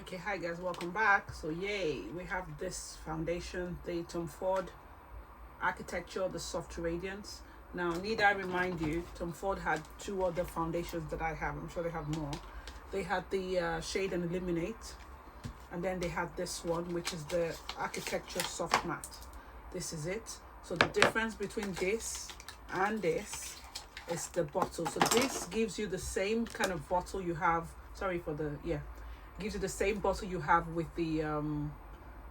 Okay, hi guys, welcome back. So yay, we have this foundation, the Tomford Architecture, the Soft Radiance. Now, need I remind you, Tomford had two other foundations that I have. I'm sure they have more. They had the Shade and Illuminate, and then they had this one, which is the Architecture Soft Matte. This is it. So the difference between this and this is the bottle. So this gives you the same kind of bottle you have. Sorry for the, yeah. Gives you the same bottle you have with the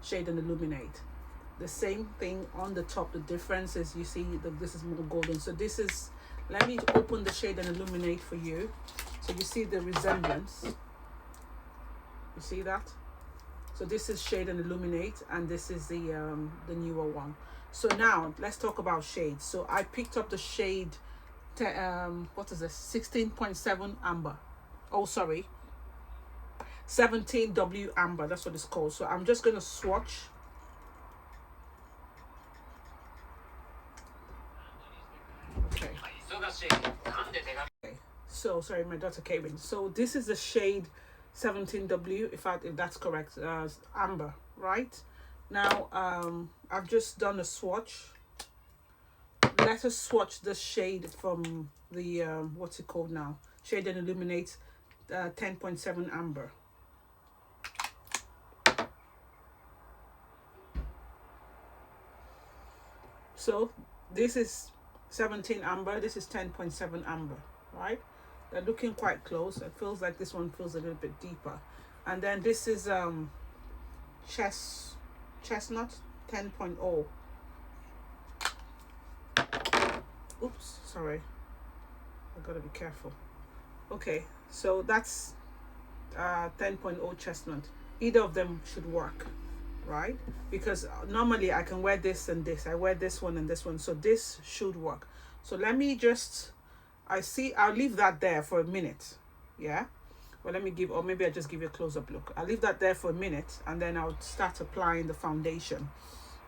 Shade and Illuminate. The same thing on the top. The difference is you see that this is more golden. So this is, let me open the Shade and Illuminate for you. So you see the resemblance. You see that? So this is Shade and Illuminate, and this is the newer one. So now let's talk about shades. So I picked up the shade, what is this? 16.7 amber. Oh, sorry. 17W amber, that's what it's called. So I'm just going to swatch. Okay. So sorry, my daughter came in. So this is the shade 17W, if that's correct, amber, right? Now I've just done a swatch. Let us swatch the shade from the what's it called now? Shade and Illuminate 10.7 amber. So this is 17 amber, this is 10.7 amber, right? They're looking quite close. It feels like this one feels a little bit deeper. And then this is chestnut 10.0. Oops, sorry. I gotta be careful. Okay, so that's 10.0 chestnut. Either of them should work, right? Because normally I can wear this and this. I wear this one and this one, so this should work. So let me just, I'll leave that there for a minute, yeah? Well, let me give, or maybe I'll just give you a close-up look. I'll leave that there for a minute, and then I'll start applying the foundation.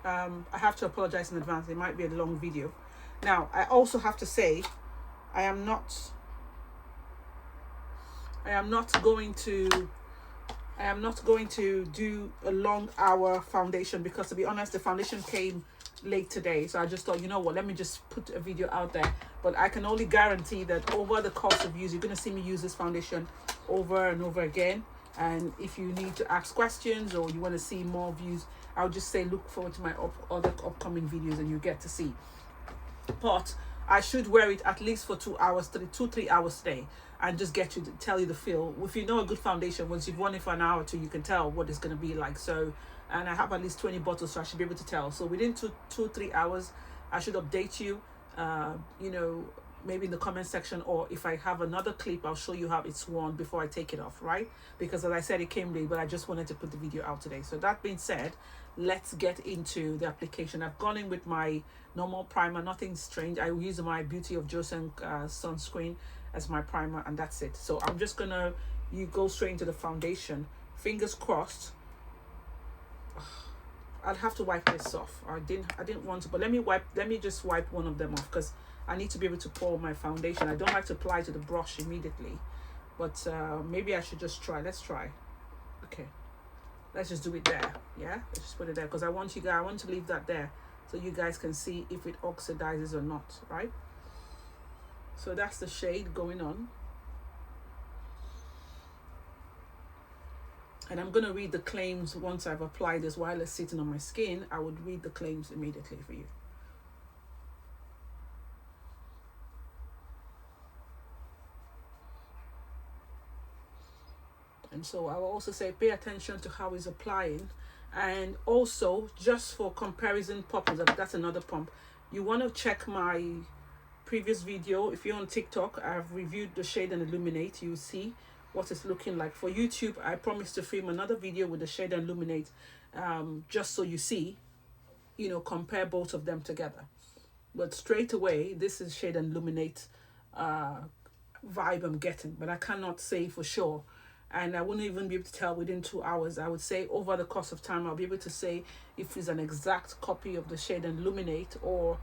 I have to apologize in advance. It might be a long video. Now, I also have to say, I am not going to do a long hour foundation, because to be honest, the foundation came late today. So I just thought, you know what, let me just put a video out there. But I can only guarantee that over the course of use, you're going to see me use this foundation over and over again. And if you need to ask questions or you want to see more views, I'll just say look forward to my other upcoming videos and you get to see. But I should wear it at least for 3 hours today, and just get you to tell you the feel. If you know a good foundation, once you've worn it for an hour or two, you can tell what it's going to be like. So, and I have at least 20 bottles, so I should be able to tell. So within 3 hours, I should update you, you know, maybe in the comment section, or if I have another clip, I'll show you how it's worn before I take it off, right? Because as I said, it came late, but I just wanted to put the video out today. So that being said, let's get into the application. I've gone in with my normal primer, nothing strange. I use my Beauty of Joseon sunscreen as my primer, and that's it. So I'm just gonna go straight into the foundation. Fingers crossed. I'll have to wipe this off. I didn't want to, but let me just wipe one of them off, because I need to be able to pour my foundation. I don't like to apply to the brush immediately, but maybe I should just try. Let's try. Okay, let's just do it there. Yeah, let's just put it there, because I want to leave that there so you guys can see if it oxidizes or not, right? So that's the shade going on. And I'm going to read the claims once I've applied this. While it's sitting on my skin, I would read the claims immediately for you. And so I will also say pay attention to how it's applying. And also, just for comparison purposes, that's another pump. You want to check my previous video. If you're on TikTok, I've reviewed the Shade and Illuminate. You see what it's looking like. For YouTube, I promised to film another video with the Shade and Illuminate, just so you see, you know, compare both of them together. But straight away, this is Shade and Illuminate vibe I'm getting, but I cannot say for sure. And I wouldn't even be able to tell within 2 hours. I would say over the course of time, I'll be able to say if it's an exact copy of the Shade and Illuminate, or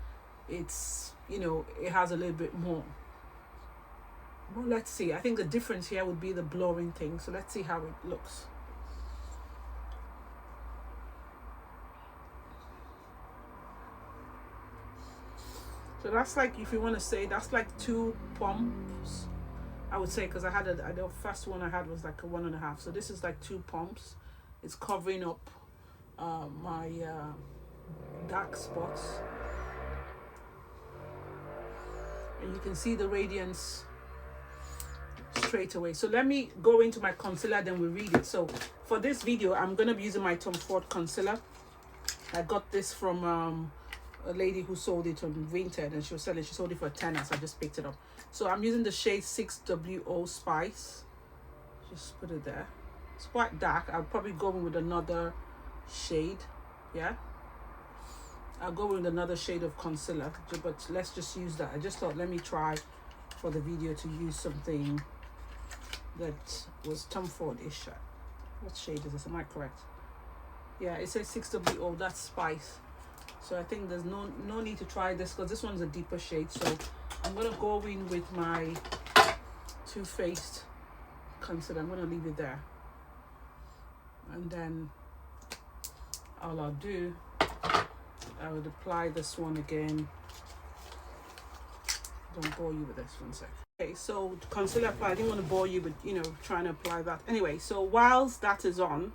it's, you know, it has a little bit more. Well, let's see. I think the difference here would be the blurring thing. So let's see how it looks. So that's like, if you want to say, that's like 2 pumps, I would say, because I had the first one I had was like a 1.5. So this is like 2 pumps. It's covering up my dark spots, and you can see the radiance straight away. So let me go into my concealer, then we read it. So for this video, I'm gonna be using my Tomford concealer. I got this from a lady who sold it on Vinted, and she sold it for 10, so I just picked it up. So I'm using the shade 6WO Spice. Just put it there. It's quite dark. I'll probably go in with another shade. Yeah, I'll go with another shade of concealer, but let's just use that. I just thought, let me try for the video to use something that was Tomford-ish. What shade is this? Am I correct? Yeah, it says 6WO. That's Spice. So I think there's no need to try this, because this one's a deeper shade. So I'm gonna go in with my Too Faced concealer. I'm gonna leave it there, and then all I'll do, I would apply this one again. Don't bore you with this, one sec. Okay, so concealer apply. I didn't want to bore you with, you know, trying to apply that. Anyway, so whilst that is on,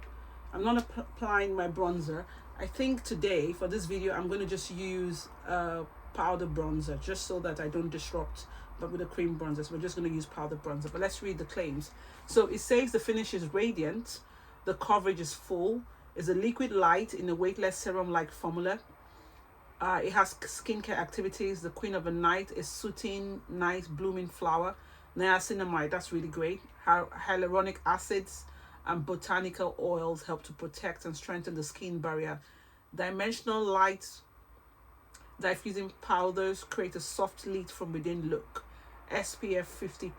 I'm not applying my bronzer. I think today for this video I'm going to just use powder bronzer, just so that I don't disrupt, but with a cream bronzer. So we're just going to use powder bronzer. But let's read the claims. So it says the finish is radiant, the coverage is full, is a liquid light in a weightless serum-like formula. It has skincare activities. The queen of the night is soothing, nice blooming flower, niacinamide, that's really great. Hyaluronic acids and botanical oils help to protect and strengthen the skin barrier. Dimensional light diffusing powders create a soft lit from within look. SPF 50+,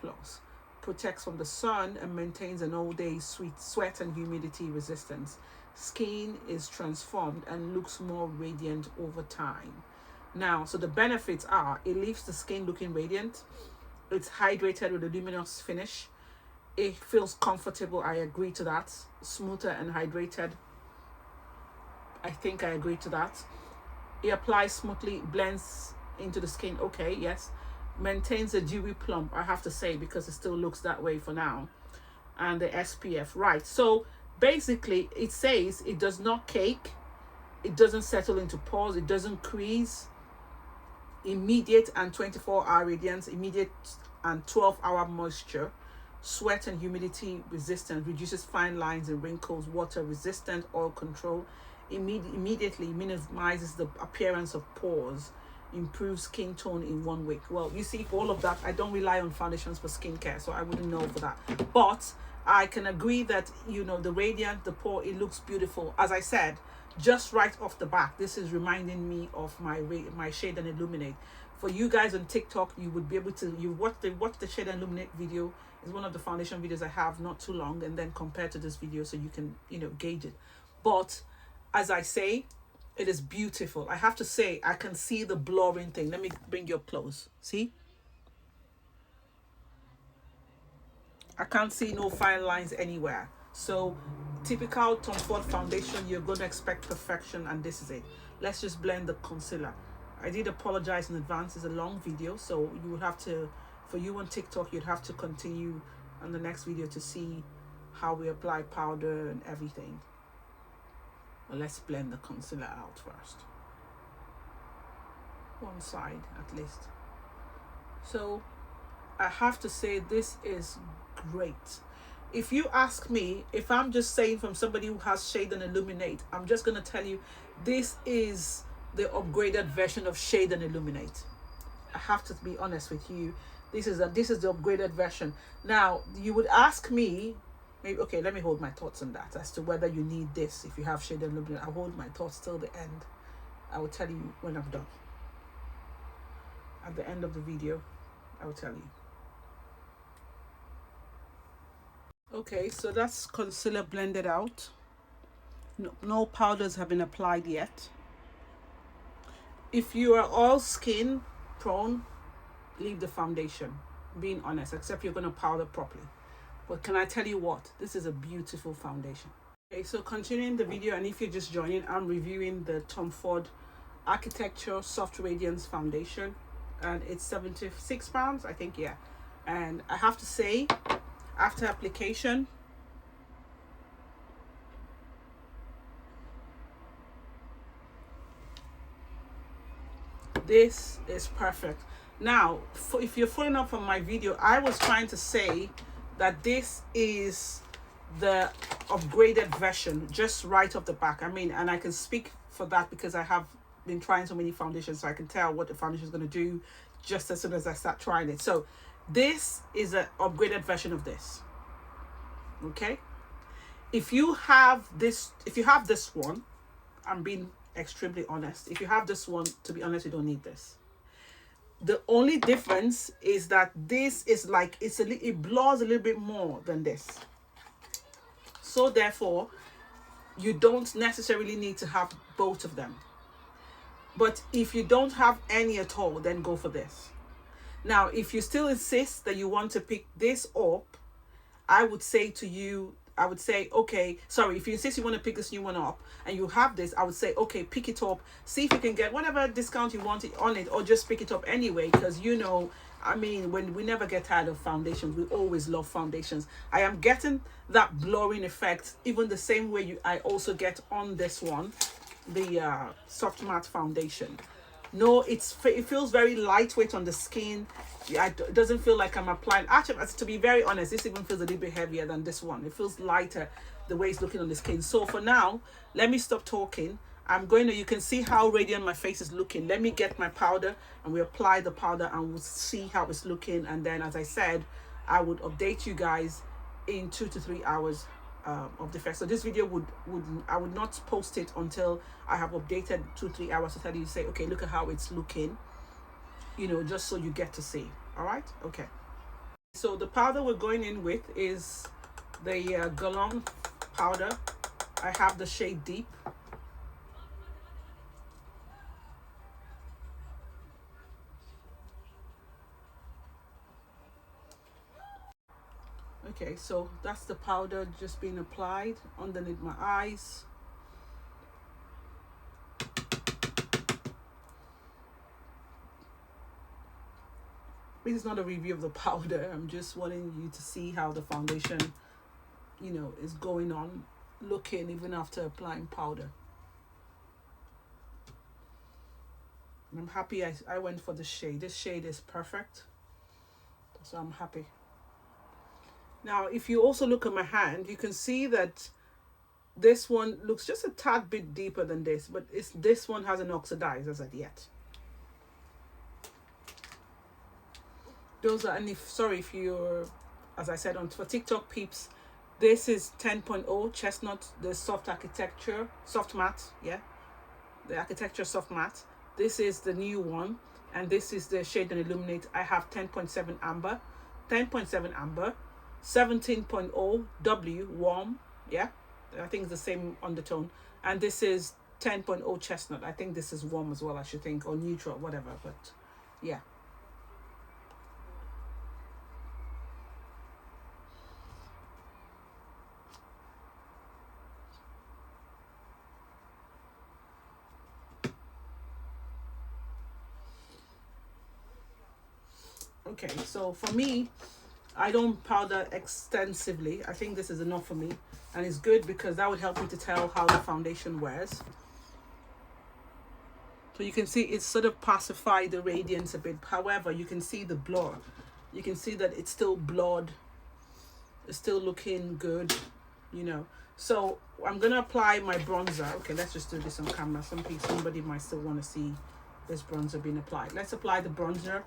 protects from the sun and maintains an all-day sweat and humidity resistance. Skin is transformed and looks more radiant over time. Now, so the benefits are, it leaves the skin looking radiant. It's hydrated with a luminous finish. It feels comfortable. I agree to that. Smoother and hydrated. I think I agree to that. It applies smoothly, blends into the skin. Okay, yes. Maintains a dewy plump, I have to say, because it still looks that way for now. And the SPF, right. So basically, it says it does not cake. It doesn't settle into pores. It doesn't crease. Immediate and 24-hour radiance. Immediate and 12-hour moisture. Sweat and humidity resistant, reduces fine lines and wrinkles, water resistant, oil control, immediately minimizes the appearance of pores, improves skin tone in 1 week. Well, you see, for all of that, I don't rely on foundations for skincare, so I wouldn't know for that. But I can agree that, you know, the radiant, the pore, it looks beautiful. As I said, just right off the bat, this is reminding me of my Shade and Illuminate. For you guys on TikTok, you would be able to, you watch the Shade and Illuminate video. Is one of the foundation videos I have not too long, and then compare to this video so you can, you know, gauge it. But as I say, it is beautiful. I have to say, I can see the blurring thing. Let me bring you up close. See? I can't see no fine lines anywhere. So typical Tomford foundation, you're going to expect perfection, and this is it. Let's just blend the concealer. I did apologize in advance. It's a long video, so you would have to, for you on TikTok, you'd have to continue on the next video to see how we apply powder and everything. Well, let's blend the concealer out first. One side at least. So I have to say, this is great. If you ask me, if I'm just saying from somebody who has Shade and Illuminate, I'm just going to tell you, this is the upgraded version of Shade and Illuminate. I have to be honest with you. This is the upgraded version. Now, you would ask me, maybe, okay, let me hold my thoughts on that as to whether you need this if you have Shade and Illuminate. I'll hold my thoughts till the end. I will tell you when I'm done. At the end of the video, I will tell you. Okay, so that's concealer blended out. No powders have been applied yet. If you are all skin prone, leave the foundation, being honest, except you're going to powder properly. But can I tell you what? This is a beautiful foundation. Okay, so continuing the video, and if you're just joining, I'm reviewing the Tomford Architecture Soft Radiance Foundation. and it's £76, I think. Yeah, and I have to say, after application, this is perfect. Now, if you're following up from my video, I was trying to say that this is the upgraded version just right off the back. I mean, and I can speak for that because I have been trying so many foundations, so I can tell what the foundation is going to do just as soon as I start trying it. So this is an upgraded version of this. Okay, if you have this one, I'm being extremely honest, if you have this one, to be honest, you don't need this. The only difference is that this is like, it blurs a little bit more than this. So therefore, you don't necessarily need to have both of them. But if you don't have any at all, then go for this. Now, if you still insist that you want to pick this up, I would say, okay, sorry, if you insist you want to pick this new one up and you have this, I would say, okay, pick it up, see if you can get whatever discount you want on it, or just pick it up anyway, because I mean, when we never get tired of foundations, we always love foundations. I am getting that blurring effect, even the same way I also get on this one, the soft matte foundation. No, it feels very lightweight on the skin. Yeah, it doesn't feel like I'm applying. Actually, to be very honest, this even feels a little bit heavier than this one. It feels lighter the way it's looking on the skin. So for now, let me stop talking. You can see how radiant my face is looking. Let me get my powder and we apply the powder and we'll see how it's looking. And then, as I said, I would update you guys in 2 to 3 hours of the effect. So this video I would not post it until I have updated 2-3 hours to tell you, say, okay, look at how it's looking, just so you get to see. All right, okay. So the powder we're going in with is the Galon powder. I have the shade Deep. Okay, so that's the powder just being applied underneath my eyes. This is not a review of the powder. I'm just wanting you to see how the foundation, is going on, looking even after applying powder. And I'm happy I went for the shade. This shade is perfect. So I'm happy. Now, if you also look at my hand, you can see that this one looks just a tad bit deeper than this, but this one hasn't oxidized as of yet. Sorry if you're, as I said, for TikTok peeps, this is 10.0 Chestnut, the soft matte, yeah, the architecture soft matte. This is the new one, and this is the shade and illuminate. I have 10.7 amber, 17.0 W warm, yeah, I think it's the same undertone, and this is 10.0 chestnut. I think this is warm as well, I should think, or neutral, whatever, but yeah. Okay, so for me, I don't powder extensively. I think this is enough for me, and it's good because that would help me to tell how the foundation wears. So you can see it's sort of pacified the radiance a bit. However, you can see the blur. You can see that it's still blurred. It's still looking good, So I'm gonna apply my bronzer. Okay, let's just do this on camera. Somebody might still want to see this bronzer being applied. Let's apply the bronzer,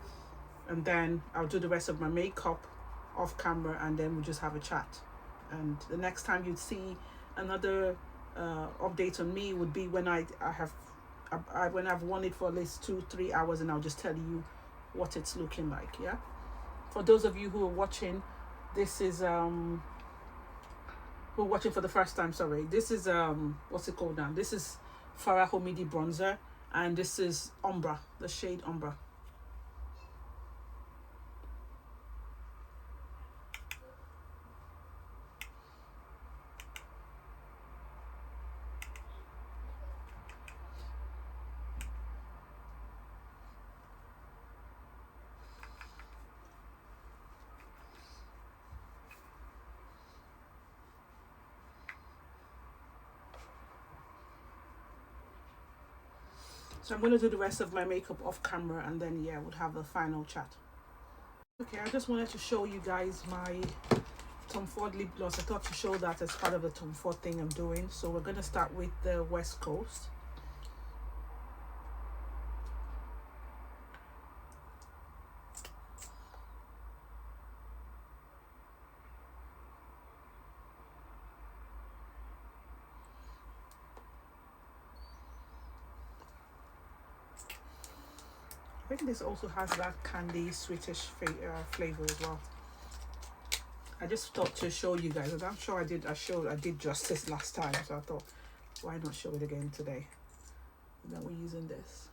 and then I'll do the rest of my makeup off camera, and then we'll just have a chat. And the next time you'd see another update on me would be when when I've worn it for at least 2-3 hours, and I'll just tell you what it's looking like. Yeah, for those of you who are watching, this is who are watching for the first time, sorry, this is what's it called now? This is Farah Homidi bronzer, and this is Umbra, the shade Umbra. So I'm going to do the rest of my makeup off camera, and then yeah, we'll have a final chat. Okay, I just wanted to show you guys my Tomford lip gloss. I thought to show that as part of the Tomford thing I'm doing. So we're going to start with the West Coast. I think this also has that candy sweetish flavor as well. I just thought to show you guys, and I'm sure I did justice last time, so I thought, why not show it again today? And then we're using this.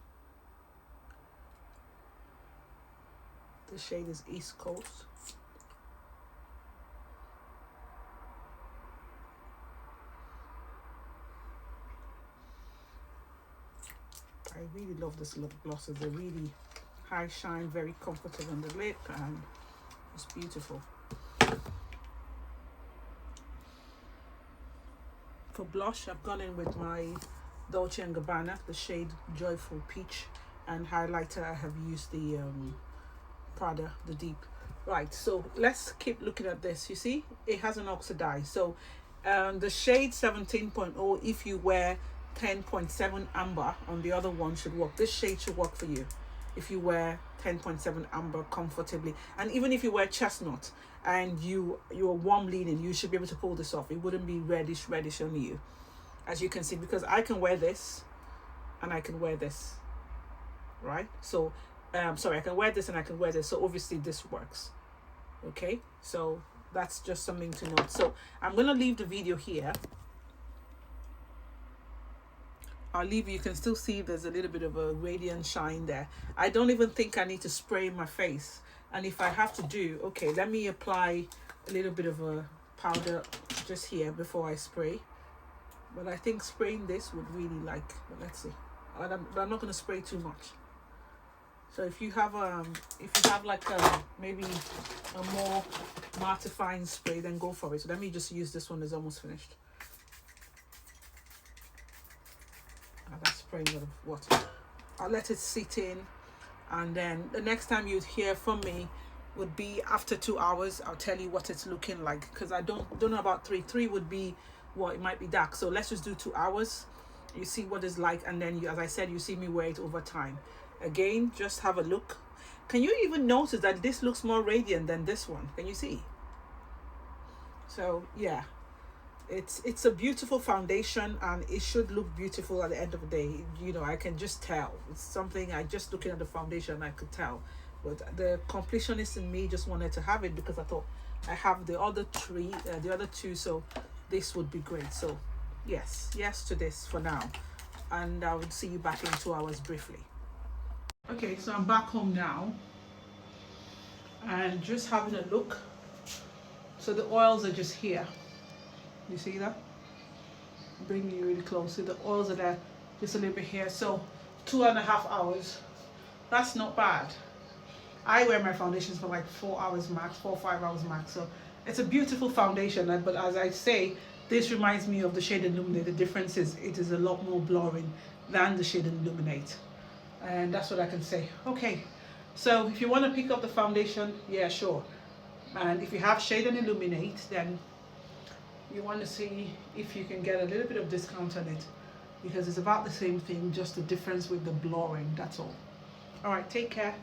The shade is East Coast. I really love this lip glosses. They're really high shine, very comfortable on the lip, and it's beautiful. For blush, I've gone in with my Dolce & Gabbana, the shade Joyful Peach, and highlighter I have used the Prada, the deep. Right, so let's keep looking at this. You see, it hasn't oxidized. So the shade 17.0, if you wear 10.7 amber on the other one, should work. This shade should work for you if you wear 10.7 amber comfortably, and even if you wear chestnut and you're warm leaning, you should be able to pull this off. It wouldn't be reddish on you, as you can see, because I can wear this and I can wear this, right? So sorry, I can wear this and I can wear this, so obviously this works. Okay, so that's just something to note. So I'm gonna leave the video here. I'll leave you can still see there's a little bit of a radiant shine there. I don't even think I need to spray my face, and if I have to do, okay, let me apply a little bit of a powder just here before I spray. But I think spraying this would really but let's see. I'm not going to spray too much. So if you have like maybe a more mattifying spray, then go for it. So let me just use this one. It's almost finished. That's spraying a lot of water. I'll let it sit in, and then the next time you'd hear from me would be after 2 hours. I'll tell you what it's looking like, because I don't know about 3 would be, well, it might be dark. So let's just do 2 hours. You see what it's like, and then as I said, you see me wear it over time. Again, just have a look. Can you even notice that this looks more radiant than this one? Can you see? So yeah, it's a beautiful foundation, and it should look beautiful at the end of the day. You know, I can just tell. It's something I just looking at the foundation, I could tell. But the completionist in me just wanted to have it, because I thought I have the other two, so this would be great. So yes to this for now, and I would see you back in 2 hours briefly. Okay, so I'm back home now and just having a look. So the oils are just here. You see that? Bring you really close. See, the oils are there, just a little bit here. So 2.5 hours. That's not bad. I wear my foundations for like 4 hours max, 4 or 5 hours max. So it's a beautiful foundation. But as I say, this reminds me of the shade Illuminate. The difference is it is a lot more blurring than the shade Illuminate. And that's what I can say. Okay, so if you want to pick up the foundation, yeah, sure. And if you have shade and Illuminate, then you want to see if you can get a little bit of discount on it, because it's about the same thing, just the difference with the blurring, that's all. All right, take care.